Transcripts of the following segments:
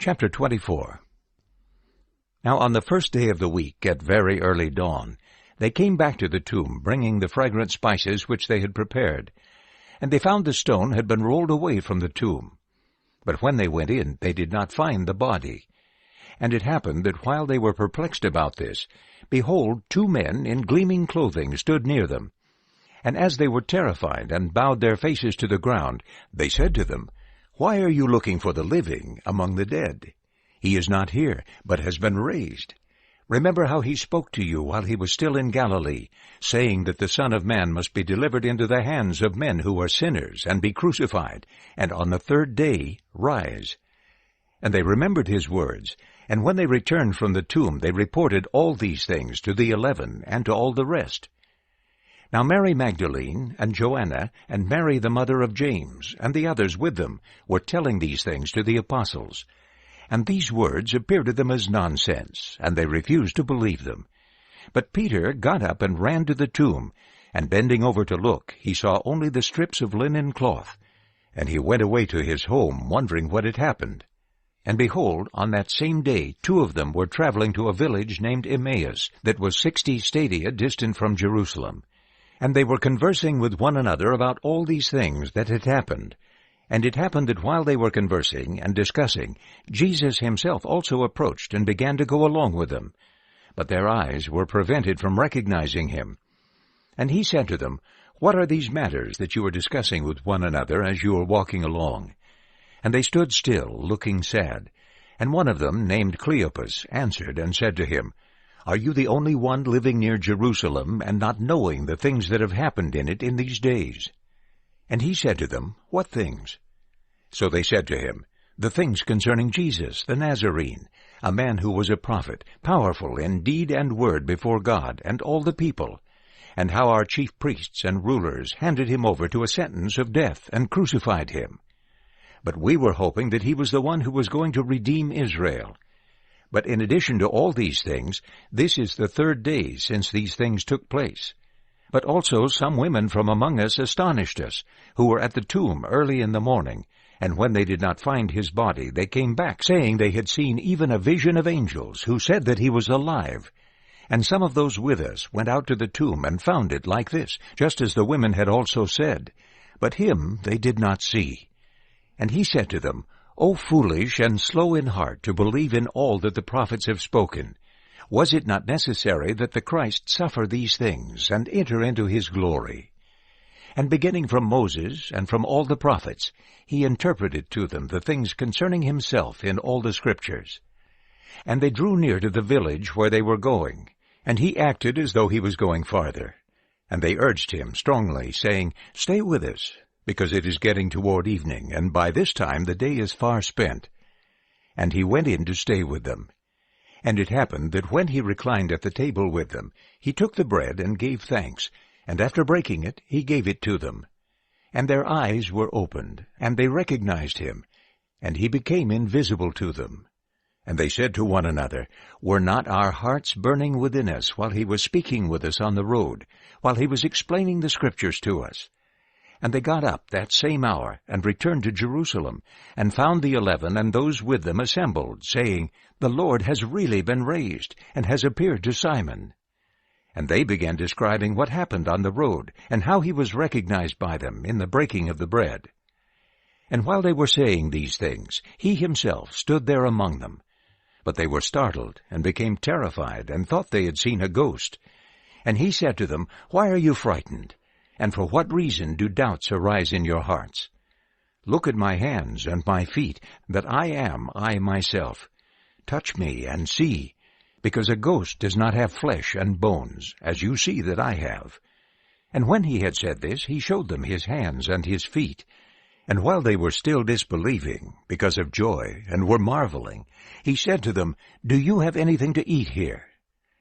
Chapter 24. Now on the first day of the week, at very early dawn, they came back to the tomb, bringing the fragrant spices which they had prepared. And they found the stone had been rolled away from the tomb. But when they went in, they did not find the body. And it happened that while they were perplexed about this, behold, 2 men in gleaming clothing stood near them. And as they were terrified and bowed their faces to the ground, they said to them, "Why are you looking for the living among the dead? He is not here, but has been raised. Remember how he spoke to you while he was still in Galilee, saying that the Son of Man must be delivered into the hands of men who are sinners, and be crucified, and on the 3rd day rise." And they remembered his words, and when they returned from the tomb, they reported all these things to the 11 and to all the rest. Now Mary Magdalene, and Joanna, and Mary the mother of James, and the others with them, were telling these things to the apostles. And these words appeared to them as nonsense, and they refused to believe them. But Peter got up and ran to the tomb, and bending over to look, he saw only the strips of linen cloth. And he went away to his home, wondering what had happened. And behold, on that same day 2 of them were traveling to a village named Emmaus, that was 60 stadia distant from Jerusalem. And they were conversing with one another about all these things that had happened. And it happened that while they were conversing and discussing, Jesus himself also approached and began to go along with them. But their eyes were prevented from recognizing him. And he said to them, "What are these matters that you are discussing with one another as you are walking along?" And they stood still, looking sad. And one of them, named Cleopas, answered and said to him, "Are you the only one living near Jerusalem, and not knowing the things that have happened in it in these days?" And he said to them, "What things?" So they said to him, "The things concerning Jesus, the Nazarene, a man who was a prophet, powerful in deed and word before God and all the people, and how our chief priests and rulers handed him over to a sentence of death and crucified him. But we were hoping that he was the one who was going to redeem Israel. But in addition to all these things, this is the 3rd day since these things took place. But also some women from among us astonished us, who were at the tomb early in the morning, and when they did not find his body, they came back, saying they had seen even a vision of angels, who said that he was alive. And some of those with us went out to the tomb and found it like this, just as the women had also said. But him they did not see. And he said to them, "O foolish and slow in heart to believe in all that the prophets have spoken. Was it not necessary that the Christ suffer these things, and enter into his glory?" And beginning from Moses and from all the prophets, he interpreted to them the things concerning himself in all the Scriptures. And they drew near to the village where they were going, and he acted as though he was going farther. And they urged him strongly, saying, "Stay with us, because it is getting toward evening, and by this time the day is far spent." And he went in to stay with them. And it happened that when he reclined at the table with them, he took the bread and gave thanks, and after breaking it, he gave it to them. And their eyes were opened, and they recognized him, and he became invisible to them. And they said to one another, "Were not our hearts burning within us while he was speaking with us on the road, while he was explaining the Scriptures to us?" And they got up that same hour, and returned to Jerusalem, and found the 11 and those with them assembled, saying, "The Lord has really been raised, and has appeared to Simon." And they began describing what happened on the road, and how he was recognized by them in the breaking of the bread. And while they were saying these things, he himself stood there among them. But they were startled, and became terrified, and thought they had seen a ghost. And he said to them, "Why are you frightened? And for what reason do doubts arise in your hearts? Look at my hands and my feet, that I am I myself. Touch me and see, because a ghost does not have flesh and bones, as you see that I have." And when he had said this, he showed them his hands and his feet. And while they were still disbelieving, because of joy, and were marveling, he said to them, "Do you have anything to eat here?"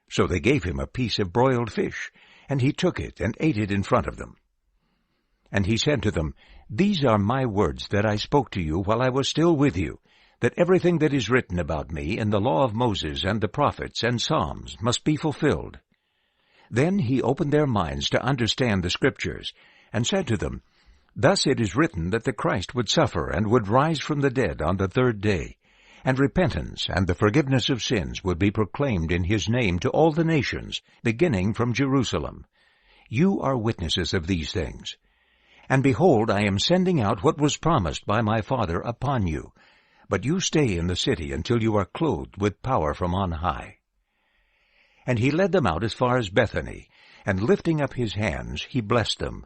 So they gave him a piece of broiled fish, and he took it and ate it in front of them. And he said to them, "These are my words that I spoke to you while I was still with you, that everything that is written about me in the law of Moses and the prophets and Psalms must be fulfilled." Then he opened their minds to understand the Scriptures, and said to them, "Thus it is written that the Christ would suffer and would rise from the dead on the 3rd day, and repentance and the forgiveness of sins would be proclaimed in his name to all the nations, beginning from Jerusalem. You are witnesses of these things. And behold, I am sending out what was promised by my Father upon you. But you stay in the city until you are clothed with power from on high. And he led them out as far as Bethany, and lifting up his hands, he blessed them.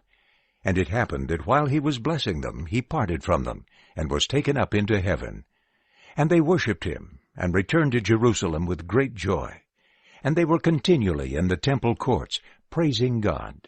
And it happened that while he was blessing them, he parted from them, and was taken up into heaven. And they worshipped him, and returned to Jerusalem with great joy. And they were continually in the temple courts, praising God.